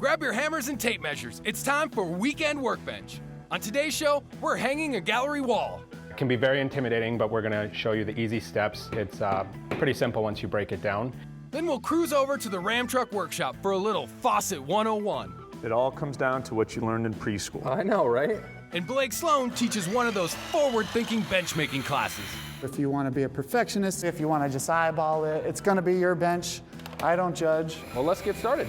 Grab your hammers and tape measures. It's time for Weekend Workbench. On today's show, we're hanging a gallery wall. It can be very intimidating, but we're going to show you the easy steps. It's pretty simple once you break it down. Then we'll cruise over to the Ram Truck Workshop for a little Faucet 101. It all comes down to what you learned in preschool. I know, right? And Blake Sloan teaches one of those forward-thinking bench-making classes. If you want to be a perfectionist, if you want to just eyeball it, it's going to be your bench. I don't judge. Well, let's get started.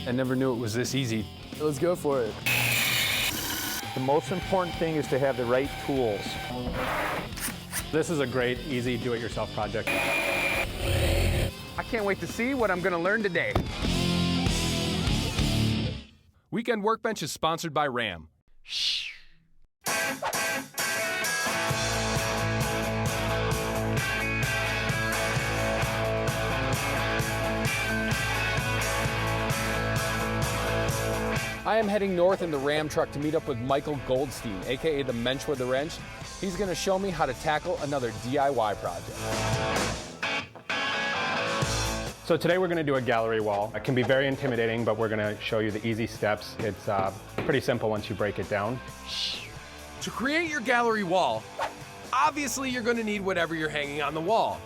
I never knew it was this easy. Let's go for it. The most important thing is to have the right tools. This is a great, easy do-it-yourself project. I can't wait to see what I'm gonna learn today. Weekend Workbench is sponsored by Ram. I am heading north in the Ram truck to meet up with Michael Goldstein, aka the Mensch with the Wrench. He's gonna show me how to tackle another DIY project. So today we're going to do a gallery wall. It can be very intimidating, but we're going to show you the easy steps. It's pretty simple once you break it down. To create your gallery wall, obviously you're going to need whatever you're hanging on the wall.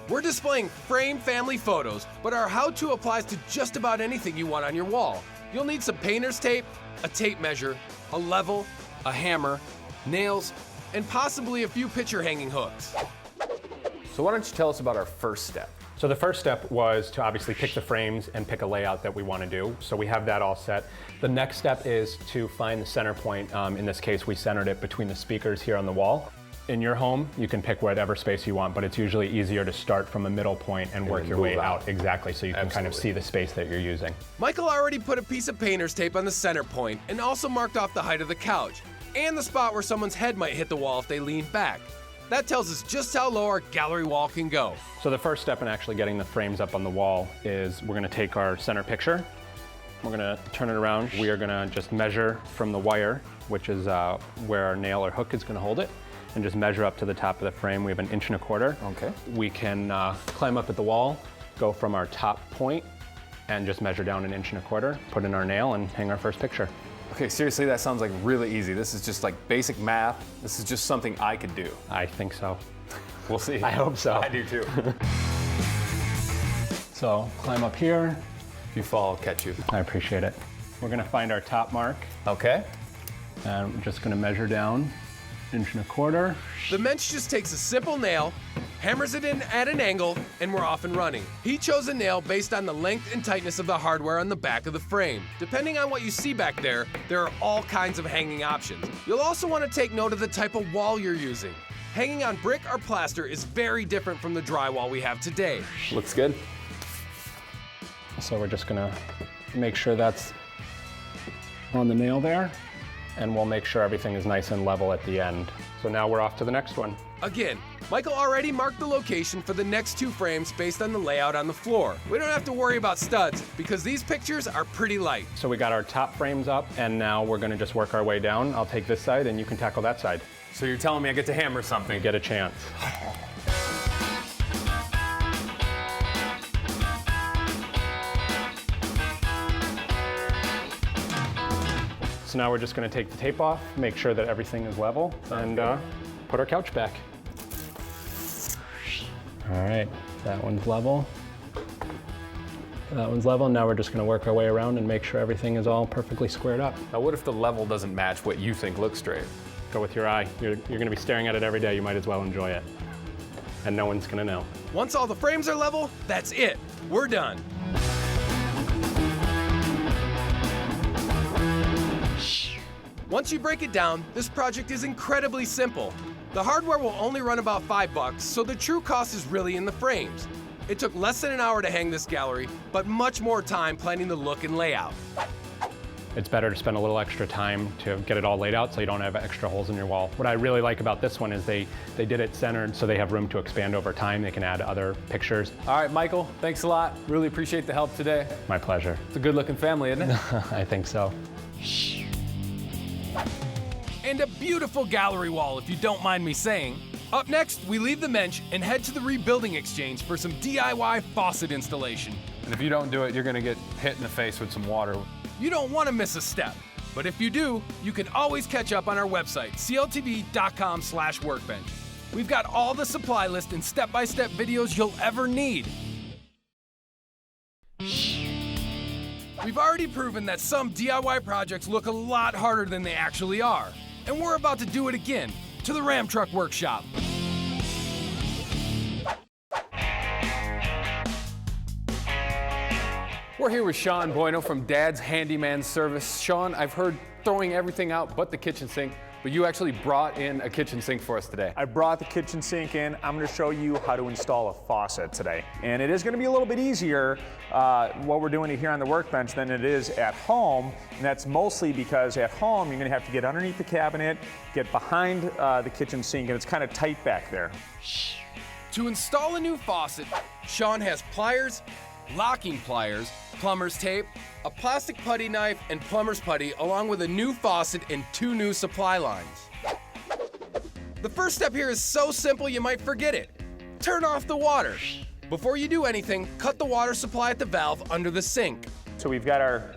We're displaying frame family photos, but our how-to applies to just about anything you want on your wall. You'll need some painter's tape, a tape measure, a level, a hammer, nails, and possibly a few picture hanging hooks. So why don't you tell us about our first step? So the first step was to obviously pick the frames and pick a layout that we want to do. So we have that all set. The next step is to find the center point. In this case, we centered it between the speakers here on the wall. In your home, you can pick whatever space you want, but it's usually easier to start from a middle point and work your way out. Exactly, so you can kind of see the space that you're using. Michael already put a piece of painter's tape on the center point and also marked off the height of the couch and the spot where someone's head might hit the wall if they lean back. That tells us just how low our gallery wall can go. So the first step in actually getting the frames up on the wall is we're going to take our center picture. We're going to turn it around. We are going to just measure from the wire, which is where our nail or hook is going to hold it, and just measure up to the top of the frame. We have 1.25 inches. Okay. We can climb up at the wall, go from our top point, and just measure down 1.25 inches, put in our nail, and hang our first picture. Okay, seriously, that sounds like really easy. This is just like basic math. This is just something I could do. I think so. We'll see. I hope so. I do too. So climb up here. If you fall, I'll catch you. I appreciate it. We're going to find our top mark, Okay. and we're just going to measure down 1.25 inches. The Mensch just takes a simple nail, hammers it in at an angle, and we're off and running. He chose a nail based on the length and tightness of the hardware on the back of the frame. Depending on what you see back there are all kinds of hanging options. You'll also want to take note of the type of wall you're using. Hanging on brick or plaster is very different from the drywall we have today. Looks good. So we're just going to make sure that's on the nail there, and we'll make sure everything is nice and level at the end. So now we're off to the next one. Again, Michael already marked the location for the next two frames based on the layout on the floor. We don't have to worry about studs because these pictures are pretty light. So we got our top frames up, and now we're going to just work our way down. I'll take this side, and you can tackle that side. So you're telling me I get to hammer something? You get a chance. So now we're just going to take the tape off, make sure that everything is level, and put our couch back. All right, that one's level. That one's level. Now we're just going to work our way around and make sure everything is all perfectly squared up. Now what if the level doesn't match what you think looks straight? Go with your eye. You're going to be staring at it every day. You might as well enjoy it. And no one's going to know. Once all the frames are level, that's it. We're done. Once you break it down, this project is incredibly simple. The hardware will only run about $5, so the true cost is really in the frames. It took less than an hour to hang this gallery, but much more time planning the look and layout. It's better to spend a little extra time to get it all laid out so you don't have extra holes in your wall. What I really like about this one is they did it centered so they have room to expand over time. They can add other pictures. All right, Michael, thanks a lot. Really appreciate the help today. My pleasure. It's a good looking family, isn't it? I think so. And a beautiful gallery wall, if you don't mind me saying. Up next, we leave the bench and head to the rebuilding exchange for some DIY faucet installation. And if you don't do it, you're gonna get hit in the face with some water. You don't want to miss a step, but if you do, you can always catch up on our website, cltv.com/workbench. We've got all the supply list and step-by-step videos you'll ever need. We've already proven that some DIY projects look a lot harder than they actually are, and we're about to do it again to the Ram Truck Workshop. We're here with Sean Bueno from Dad's Handyman Service. Sean, I've heard throwing everything out but the kitchen sink, but you actually brought in a kitchen sink for us today. I brought the kitchen sink in. I'm going to show you how to install a faucet today. And it is going to be a little bit easier what we're doing here on the workbench than it is at home. And that's mostly because at home you're going to have to get underneath the cabinet, get behind the kitchen sink, and it's kind of tight back there. To install a new faucet, Sean has pliers, locking pliers, plumber's tape, a plastic putty knife, and plumber's putty, along with a new faucet and 2 new supply lines. The first step here is so simple you might forget it. Turn off the water. Before you do anything, cut the water supply at the valve under the sink. So we've got our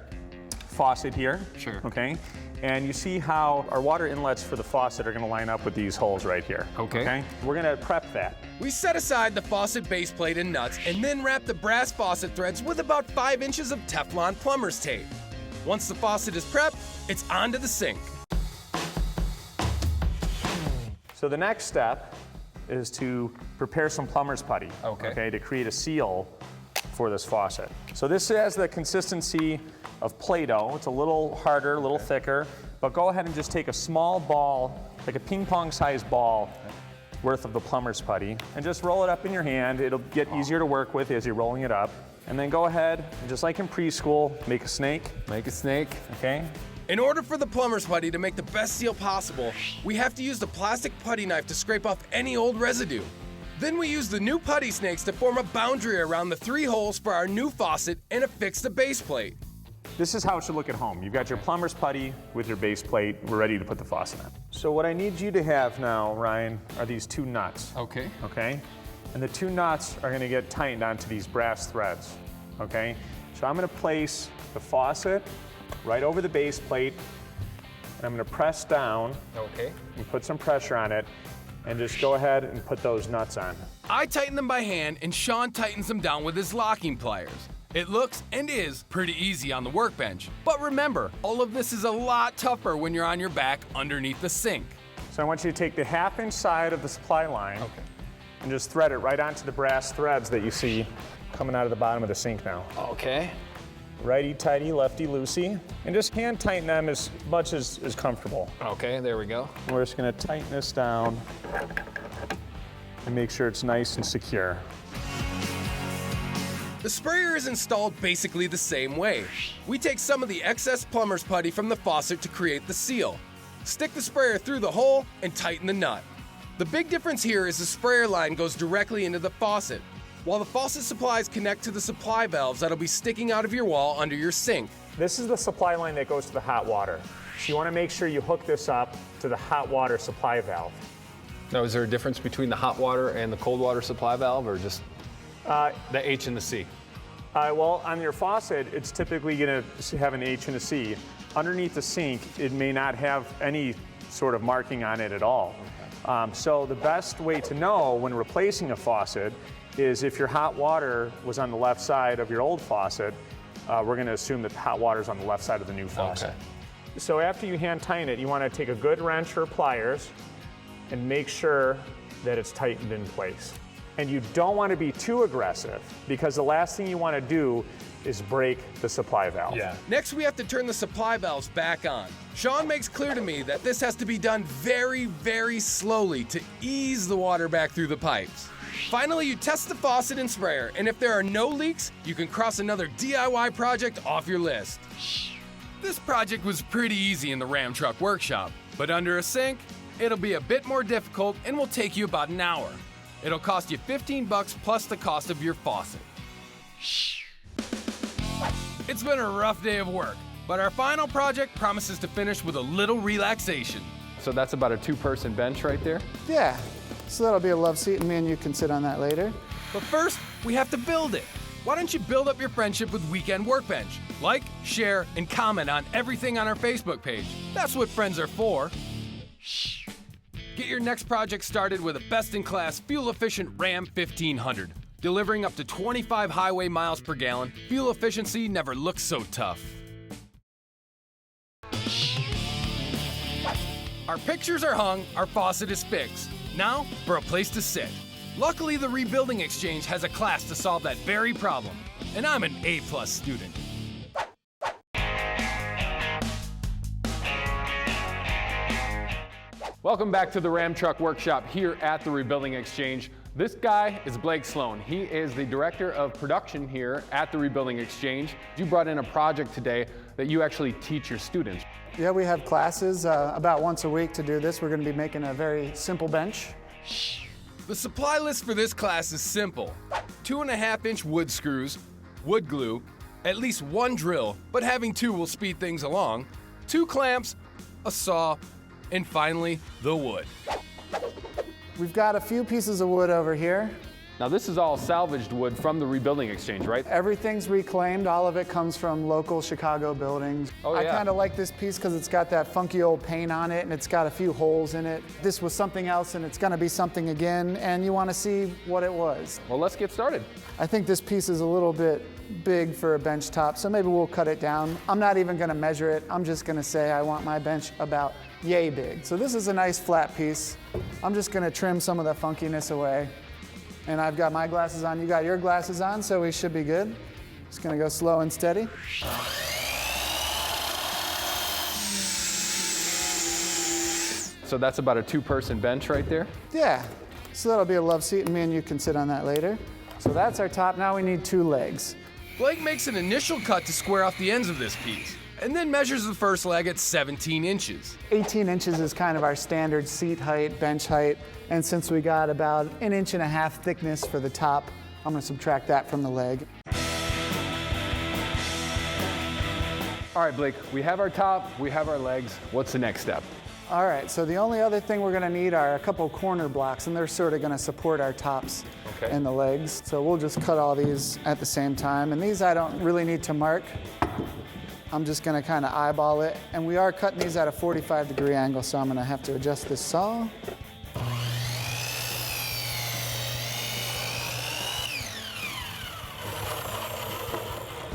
faucet here. Sure. Okay. And you see how our water inlets for the faucet are going to line up with these holes right here. Okay. We're going to prep that. We set aside the faucet base plate and nuts and then wrap the brass faucet threads with about 5 inches of Teflon plumber's tape. Once the faucet is prepped, it's onto the sink. So the next step is to prepare some plumber's putty. Okay. To create a seal for this faucet. So this has the consistency of Play-Doh. It's a little harder, a little thicker, but go ahead and just take a small ball, like a ping pong sized ball worth of the plumber's putty, and just roll it up in your hand. It'll get easier to work with as you're rolling it up. And then go ahead, and just like in preschool, make a snake. Make a snake. Okay? In order for the plumber's putty to make the best seal possible, we have to use the plastic putty knife to scrape off any old residue. Then we use the new putty snakes to form a boundary around the 3 holes for our new faucet and affix the base plate. This is how it should look at home. You've got your plumber's putty with your base plate. We're ready to put the faucet in. So what I need you to have now, Ryan, are these 2 nuts. Okay. Okay? And the 2 nuts are going to get tightened onto these brass threads. Okay? So I'm going to place the faucet right over the base plate, and I'm going to press down. Okay. And put some pressure on it, and just go ahead and put those nuts on. I tighten them by hand and Sean tightens them down with his locking pliers. It looks and is pretty easy on the workbench. But remember, all of this is a lot tougher when you're on your back underneath the sink. So I want you to take the 1/2-inch side of the supply line and just thread it right onto the brass threads that you see coming out of the bottom of the sink now. Okay. Righty-tighty, lefty-loosey, and just hand tighten them as much as is comfortable. Okay, there we go. And we're just gonna tighten this down and make sure it's nice and secure. The sprayer is installed basically the same way. We take some of the excess plumber's putty from the faucet to create the seal. Stick the sprayer through the hole and tighten the nut. The big difference here is the sprayer line goes directly into the faucet, while the faucet supplies connect to the supply valves that'll be sticking out of your wall under your sink. This is the supply line that goes to the hot water. So you wanna make sure you hook this up to the hot water supply valve. Now, is there a difference between the hot water and the cold water supply valve, or just the H and the C? Well, on your faucet, it's typically going to have an H and a C. Underneath the sink, it may not have any sort of marking on it at all. So the best way to know when replacing a faucet is if your hot water was on the left side of your old faucet, we're going to assume that the hot water is on the left side of the new faucet. Okay. So after you hand tighten it, you want to take a good wrench or pliers and make sure that it's tightened in place. And you don't want to be too aggressive, because the last thing you want to do is break the supply valve. Yeah. Next, we have to turn the supply valves back on. Sean makes clear to me that this has to be done very, very slowly to ease the water back through the pipes. Finally, you test the faucet and sprayer, and if there are no leaks, you can cross another DIY project off your list. This project was pretty easy in the Ram Truck Workshop, but under a sink, it'll be a bit more difficult and will take you about an hour. It'll cost you $15 plus the cost of your faucet. It's been a rough day of work, but our final project promises to finish with a little relaxation. So that's about a 2-person bench right there? Yeah, So that'll be a love seat, and me and you can sit on that later. But first, we have to build it. Why don't you build up your friendship with Weekend Workbench? Like, share, and comment on everything on our Facebook page. That's what friends are for. Get your next project started with a best-in-class, fuel-efficient Ram 1500. Delivering up to 25 highway miles per gallon, fuel efficiency never looks so tough. Our pictures are hung, our faucet is fixed. Now, for a place to sit. Luckily, the Rebuilding Exchange has a class to solve that very problem. And I'm an A+ student. Welcome back to the Ram Truck Workshop here at the Rebuilding Exchange. This guy is Blake Sloan. He is the Director of Production here at the Rebuilding Exchange. You brought in a project today that you actually teach your students. Yeah, we have classes about once a week to do this. We're going to be making a very simple bench. The supply list for this class is simple. 2.5-inch wood screws, wood glue, at least one drill, but having two will speed things along, 2 clamps, a saw, and finally, the wood. We've got a few pieces of wood over here. Now this is all salvaged wood from the Rebuilding Exchange, right? Everything's reclaimed. All of it comes from local Chicago buildings. Oh, I yeah. kind of like this piece because it's got that funky old paint on it and it's got a few holes in it. This was something else and it's going to be something again, and you want to see what it was. Well, let's get started. I think this piece is a little bit big for a bench top, so maybe we'll cut it down. I'm not even going to measure it. I'm just going to say I want my bench about yay big. So this is a nice flat piece. I'm just going to trim some of the funkiness away. And I've got my glasses on, you got your glasses on, so we should be good. Just gonna go slow and steady. So that's about a 2-person bench right there. Yeah, so that'll be a love seat, and me and you can sit on that later. So that's our top. Now we need 2 legs. Blake makes an initial cut to square off the ends of this piece, and then measures the first leg at 17 inches. 18 inches is kind of our standard seat height, bench height, and since we got about 1.5 inches thickness for the top, I'm gonna subtract that from the leg. All right, Blake, we have our top, we have our legs. What's the next step? All right, so the only other thing we're gonna need are a couple corner blocks, and they're sort of gonna support our tops and the legs. So we'll just cut all these at the same time, and these I don't really need to mark. I'm just gonna kind of eyeball it, and we are cutting these at a 45-degree angle, so I'm gonna have to adjust this saw.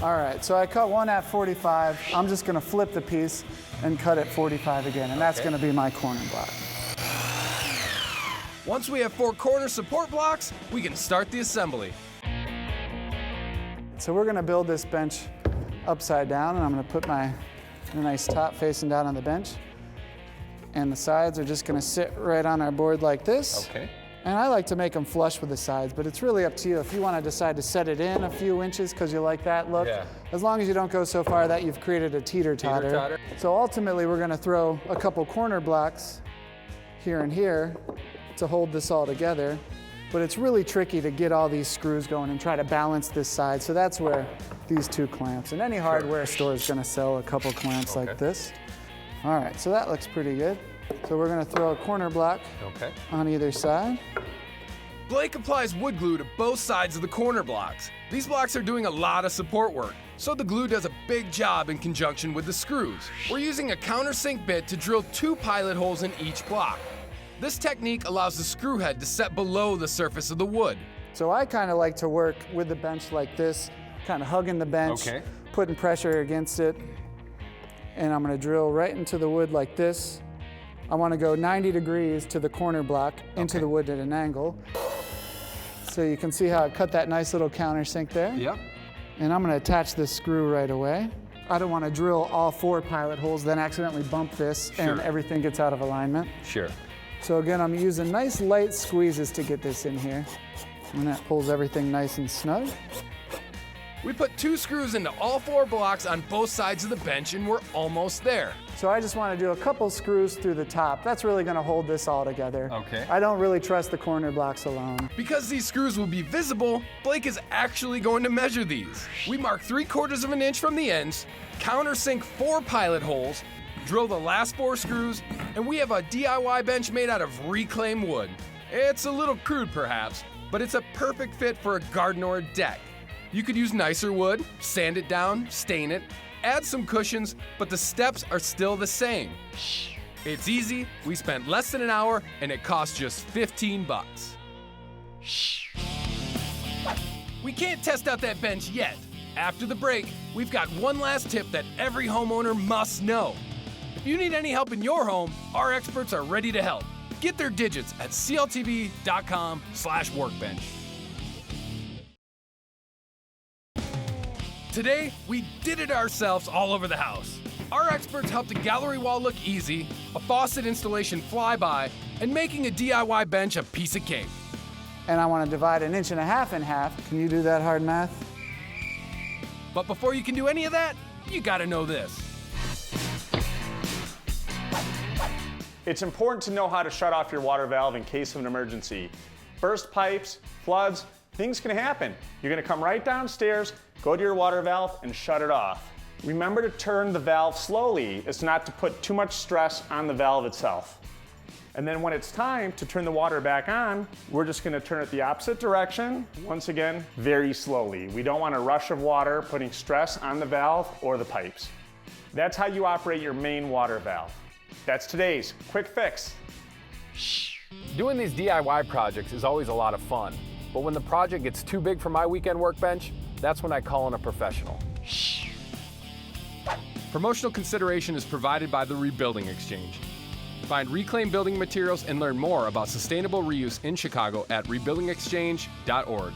All right, so I cut one at 45. I'm just gonna flip the piece and cut at 45 again, and that's gonna be my corner block. Once we have 4 corner support blocks, we can start the assembly. So we're gonna build this bench upside down, and I'm gonna put my nice top facing down on the bench. And the sides are just gonna sit right on our board like this. Okay. And I like to make them flush with the sides, but it's really up to you. If you want to decide to set it in a few inches because you like that look, as long as you don't go so far that you've created a teeter-totter. Teeter-totter. So ultimately, we're going to throw a couple corner blocks here and here to hold this all together. But it's really tricky to get all these screws going and try to balance this side. So that's where these 2 clamps, and any hardware store is going to sell a couple clamps like this. All right, so that looks pretty good. So we're gonna throw a corner block on either side. Blake applies wood glue to both sides of the corner blocks. These blocks are doing a lot of support work, so the glue does a big job in conjunction with the screws. We're using a countersink bit to drill 2 pilot holes in each block. This technique allows the screw head to set below the surface of the wood. So I kind of like to work with the bench like this, kind of hugging the bench, putting pressure against it, and I'm gonna drill right into the wood like this. I want to go 90 degrees to the corner block into the wood at an angle. So you can see how I cut that nice little countersink there. Yep. And I'm going to attach this screw right away. I don't want to drill all 4 pilot holes, then accidentally bump this and everything gets out of alignment. Sure. So again, I'm using nice light squeezes to get this in here. And that pulls everything nice and snug. We put 2 screws into all 4 blocks on both sides of the bench, and we're almost there. So I just want to do a couple screws through the top. That's really going to hold this all together. Okay. I don't really trust the corner blocks alone. Because these screws will be visible, Blake is actually going to measure these. We mark 3/4 of an inch from the ends, countersink 4 pilot holes, drill the last 4 screws, and we have a DIY bench made out of reclaimed wood. It's a little crude perhaps, but it's a perfect fit for a garden or a deck. You could use nicer wood, sand it down, stain it, add some cushions, but the steps are still the same. It's easy, we spent less than an hour, and it cost just 15 bucks. We can't test out that bench yet. After the break, we've got one last tip that every homeowner must know. If you need any help in your home, our experts are ready to help. Get their digits at cltv.com/workbench. Today, we did it ourselves all over the house. Our experts helped the gallery wall look easy, a faucet installation fly by, and making a DIY bench a piece of cake. And I want to divide 1.5 inches in half. Can you do that hard math? But before you can do any of that, you gotta know this. It's important to know how to shut off your water valve in case of an emergency. Burst pipes, floods, things can happen. You're gonna come right downstairs, go to your water valve, and shut it off. Remember to turn the valve slowly. It's not to put too much stress on the valve itself. And then when it's time to turn the water back on, we're just gonna turn it the opposite direction, once again, very slowly. We don't want a rush of water putting stress on the valve or the pipes. That's how you operate your main water valve. That's today's quick fix. Doing these DIY projects is always a lot of fun, but when the project gets too big for my weekend workbench, that's when I call in a professional. Promotional consideration is provided by the Rebuilding Exchange. Find reclaimed building materials and learn more about sustainable reuse in Chicago at rebuildingexchange.org.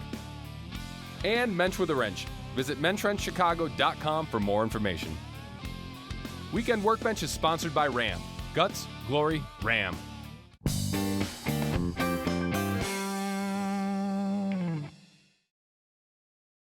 And Mensch with a Wrench. Visit menschwrenchchicago.com for more information. Weekend Workbench is sponsored by Ram. Guts, Glory, Ram.